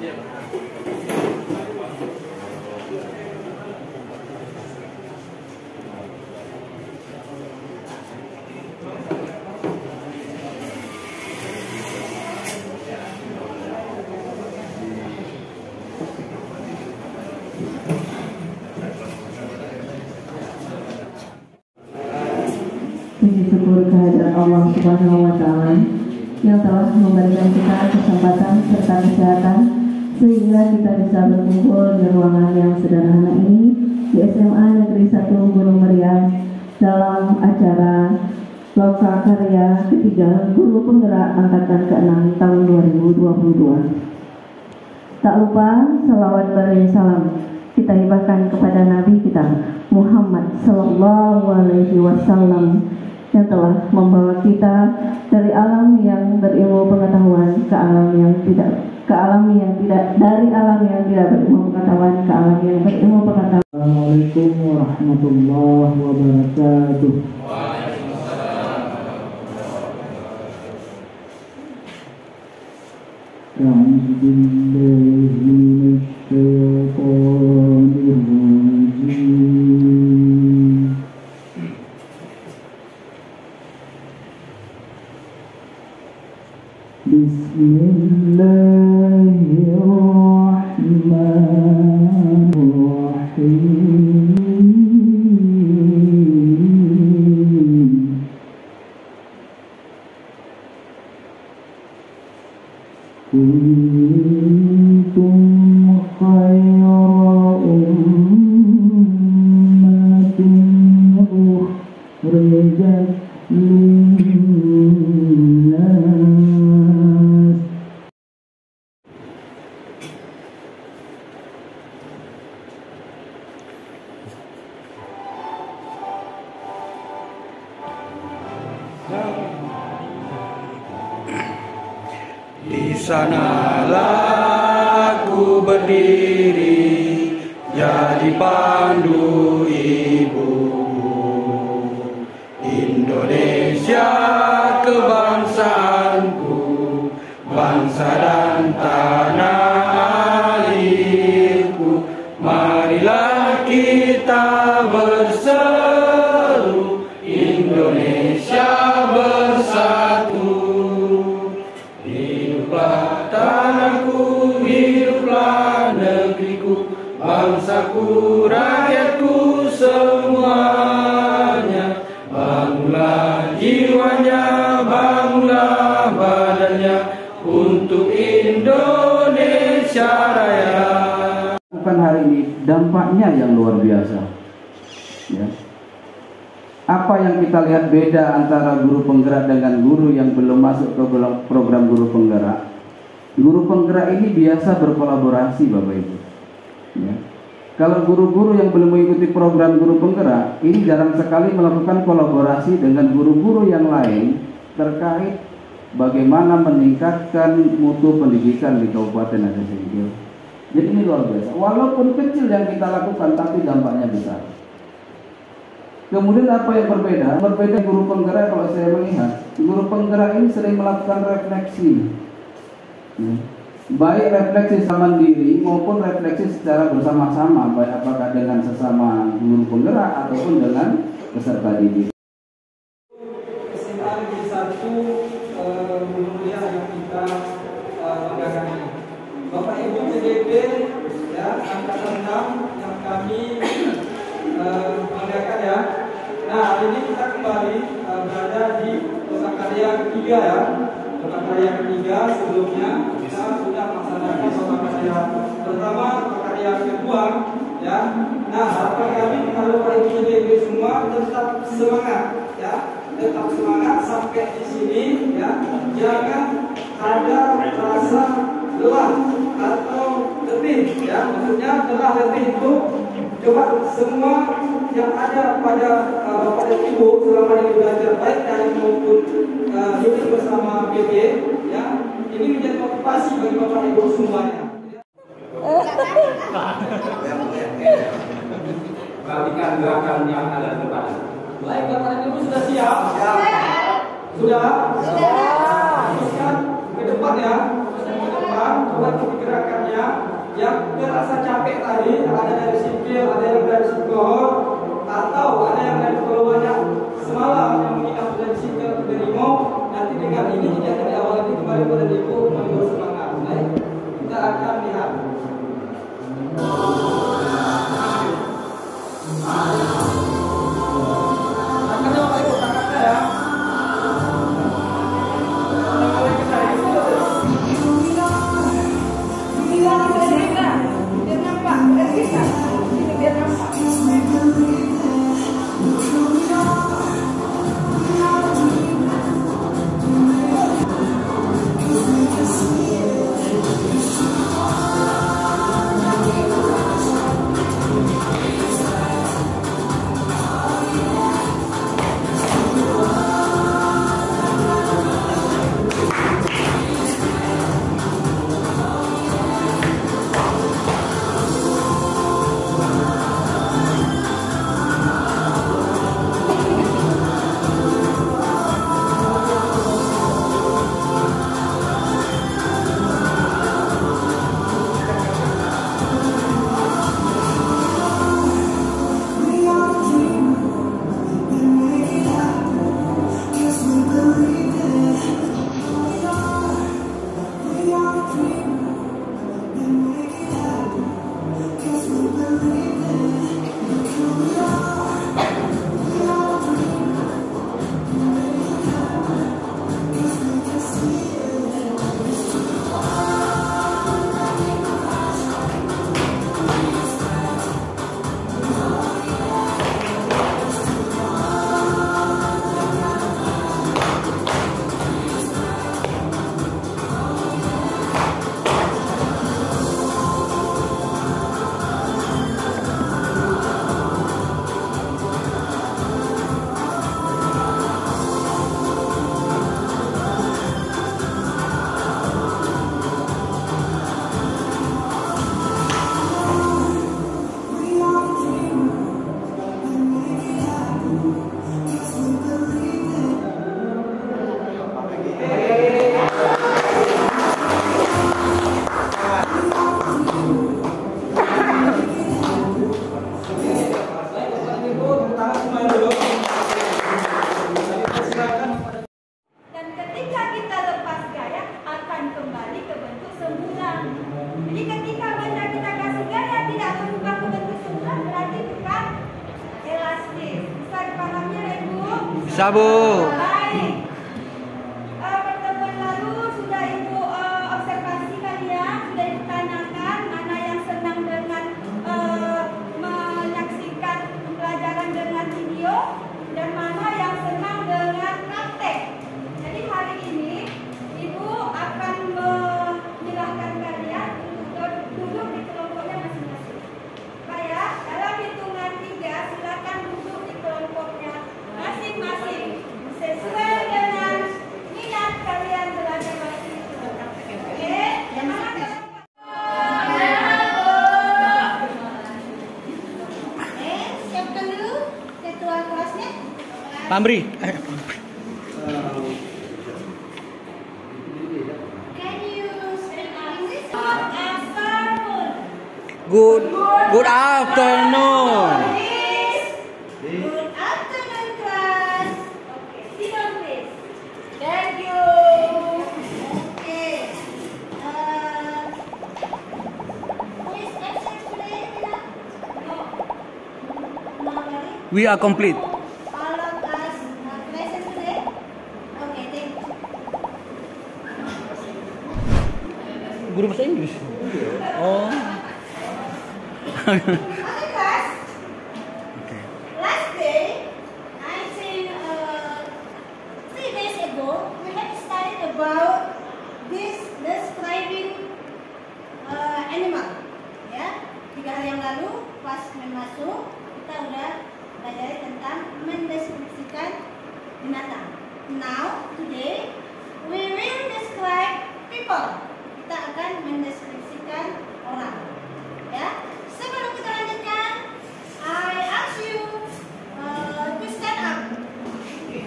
Puji syukur kehadirat Allah Subhanahu wa Ta'ala yang telah memberikan kita kesempatan serta kesehatan sehingga kita bisa berkumpul di ruangan yang sederhana ini di SMA Negeri 1 Gunung Meriah dalam acara Loka Karya ketiga Guru Penggerak Angkatan ke-6 tahun 2022. Tak lupa salawat salam kita hibahkan kepada Nabi kita Muhammad Sallallahu Alaihi Wasallam yang telah membawa kita dari alam yang berilmu pengetahuan ke alam yang tidak dari alam yang tidak berilmu pengetahuan ke alam yang berilmu pengetahuan. Assalamualaikum warahmatullahi wabarakatuh. A'udzu billahi minasyaitonir rajim. Bismillahirrahmanirrahim. Kuntum khayra ummatin ukhrijat linnas. Di sanalah aku berdiri, jadi pandu ibuku. Indonesia kebangsaanku, bangsa dan tanah airku. Marilah kita berseru, Indonesia bersatu. Hiduplah tanahku, hiduplah negeriku, bangsaku, rakyatku semuanya. Bangunlah jiwanya, bangunlah badannya untuk Indonesia Raya. Bukan hari ini, dampaknya yang luar biasa. Ya. Apa yang kita lihat beda antara guru penggerak dengan guru yang belum masuk ke program guru penggerak? Guru penggerak ini biasa berkolaborasi, Bapak Ibu. Ya. Kalau guru-guru yang belum mengikuti program guru penggerak, ini jarang sekali melakukan kolaborasi dengan guru-guru yang lain terkait bagaimana meningkatkan mutu pendidikan di Kabupaten Aceh Singkil. Jadi ini luar biasa. Walaupun kecil yang kita lakukan, tapi dampaknya besar. Kemudian apa yang berbeda? Berbeda guru penggerak kalau saya melihat, guru penggerak ini sering melakukan refleksi. Baik refleksi secara mandiri maupun refleksi secara bersama-sama, baik apakah dengan sesama guru penggerak ataupun dengan peserta didik. SMA Negeri 1 Gunung Meriah yang kita banggakan ini. Bapak Ibu CDP ya, angkatan 6 yang kami banggakan ya. Nah, hari ini kita kembali berada di Loka Karya ketiga ya. Loka Karya ketiga, sebelumnya kita sudah melaksanakan Loka Karya pertama, Loka Karya kedua ya. Nah, harapan kami kalau Bapak Ibu CDP semua tetap semangat ya. Tetap semangat sampai di sini ya. Jangan ada rasa lelah atau letih ya. Maksudnya lelah letih itu coba semua yang ada pada Bapak dan Ibu selama ini belajar baik dari maupun hidup bersama BP ya. Ini menjadi motivasi bagi Bapak Ibu semuanya. Perhatikan gerakan yang ada di depan. Baik, Bapak dan Ibu sudah siap? Sudah? Teruskan ke depan ya. Teruskan ke depan. Coba ikuti gerakannya. dari sipil, ada yang dari psikohor, atau ada yang dari keluarnya semalam yang menginap dari sipil atau dari Imo. Nanti dengan ini kegiatan di awal ini kembali pada Ibu menurut semangat. Baik, kita akan lihat. Sabu. Baik. Pertemuan lalu sudah Ibu observasi kalian, sudah Ibu tanyakan mana yang senang dengan menyaksikan pembelajaran dengan video dan mana yang senang dengan praktek. Jadi hari ini Ibu akan menyerahkan kalian untuk duduk di kelompoknya masing-masing. Baik, dalam hitungan 3 silakan duduk di kelompoknya masing-masing sesuai dengan minat kalian belajar bahasa Inggris. Oke? Yang mana siapkan dulu ketua kelasnya. Pamri. Can you speak English? Afternoon. Good afternoon. Good afternoon, class. Okay, sit down, please. Thank you. Okay. Who is absent today, Tina? No. Nobody? We are complete. All of us are present today? Okay, thank you. Guru bahasa Inggris. Oh. Okay, class. Okay. Last day, I think 3 days ago, we have studied about this describing animal. Ya, 3 hari yang lalu pas masuk kita udah belajar tentang mendeskripsikan binatang. Now today we will describe people. Kita akan mendeskripsikan orang. Ya, sebelum kita lanjutkan, I ask you to stand up. Okay.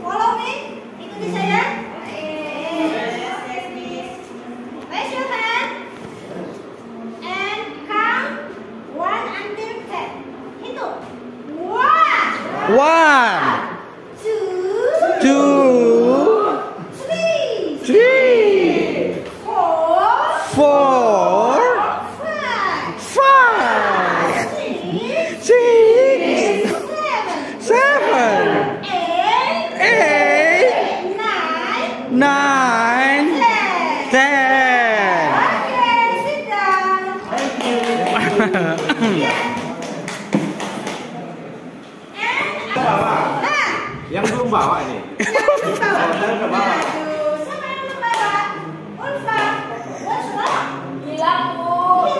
Follow me. Ikuti saya. 9, 10. Okay, sit down. Yang belum bawa ini. Aduh, siapa yang membawa? Ulfa. Ulfa? Bilang, Bu.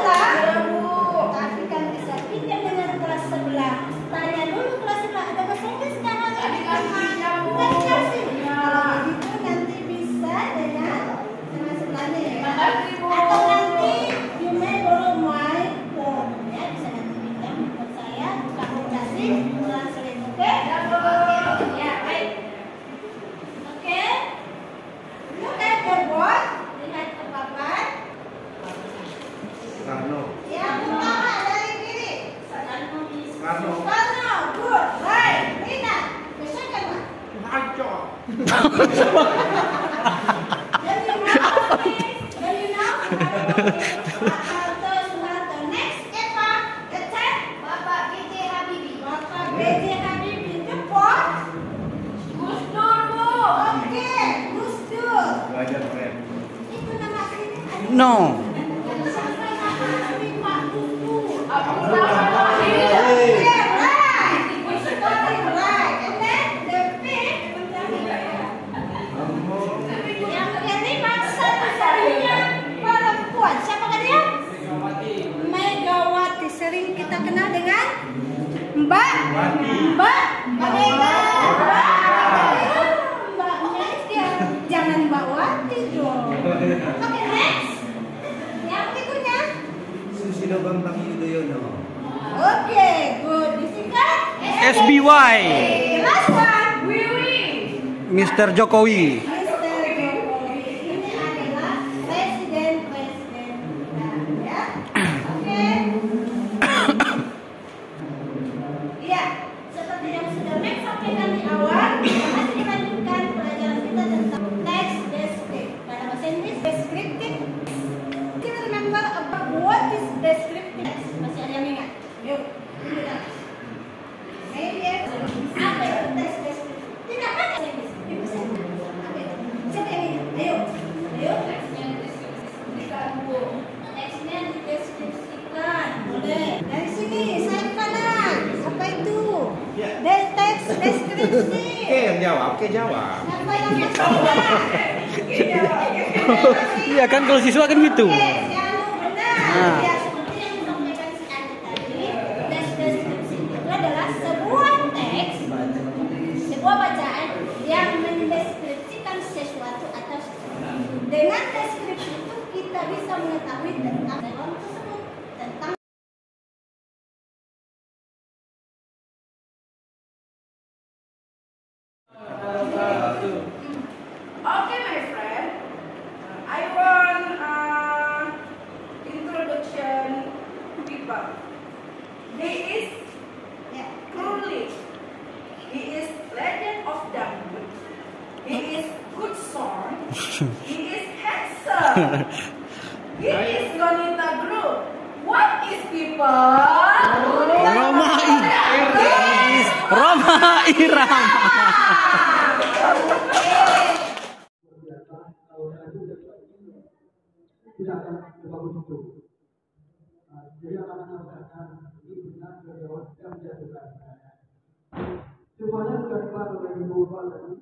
Tapi kan bisa pinjam dengan kelas sebelah. Tanya dulu kelas sebelah, ada bahasa Inggris nggak? Tadi kan pinjam, Bu. Nggak dikasih. Kalau begitu nanti bisa dengan sebelahnya ya. Makasih, Bu. Atau nanti you may borrow my phone. Ya, bisa nanti pinjam buat saya, kamu kasih, translate, oke? Ya, baik. Oke. Look at the board. Lihat ke papan. Soekarno. Yang pertama dari kiri. Soekarno. Soekarno, good, right. Rina, the second one. Aco. Then you know, please. Then you know. Soeharto. Next, Eva, the tenth. Bapak B.J. Habibie. Bapak B.J. Habibie. The fourth. Gus Dur, Bu. Oke, Gus Dur. Belajar keren. Itu nama aslinya. No. Siapa nama asli Pak Gus Dur? Hey. Yeah, right. Right. And then the fifth. Yang kelima satu-satunya perempuan. Siapa kan dia? Megawati. Sering kita kenal dengan Mbak Mega. Mbaknya dia. Jangan Mbak Wati dong. Oke, next. Yang berikutnya. Susilo Bambang Yudhoyono. Oke, good. Disingkat SBY. Last one. Wiwi. Mr. Jokowi. Mr. Jokowi. Ini adalah presiden kita, ya. Oke. Iya, seperti yang sudah Max sampaikan di awal, masih dilanjutkan pelajaran kita tentang text descriptive. Pada bahasa Inggris, descriptive. Kita remember about what is descriptive text. Masih ada yang ingat? Yuk, kita. Maybe apa itu text descriptive? Tidak ada bahasa Inggris. Ibu saya. Apa itu? Siapa yang ingat? Ayo. Textnya dideskripsikan, Bu. Textnya dideskripsikan. Boleh. Dari sini, sayap kanan. Apa itu? Teks deskripsi. Oke, yang jawab. Oke, jawab. Siapa yang mencoba? Iya kan kalau siswa kan gitu. Oke, Sianu benar. Nah. Ya, seperti yang disampaikan si Andi tadi, teks deskripsi itu adalah sebuah teks, sebuah bacaan yang mendeskripsikan sesuatu atau seseorang. Dengan deskripsi itu kita bisa mengetahui tentang orang tersebut, tentang Okay, my friend. I want introduction people. He is Crowley. He is Legend of Dangdut. He is good song. He is handsome. He is Lonita Group. What is people? Roma Irama. Tidak akan sebagus itu. Jadi akan mengatakan ini benar dari Allah yang menjatuhkan. Semuanya sudah keluar oleh Ibu Bapak tadi.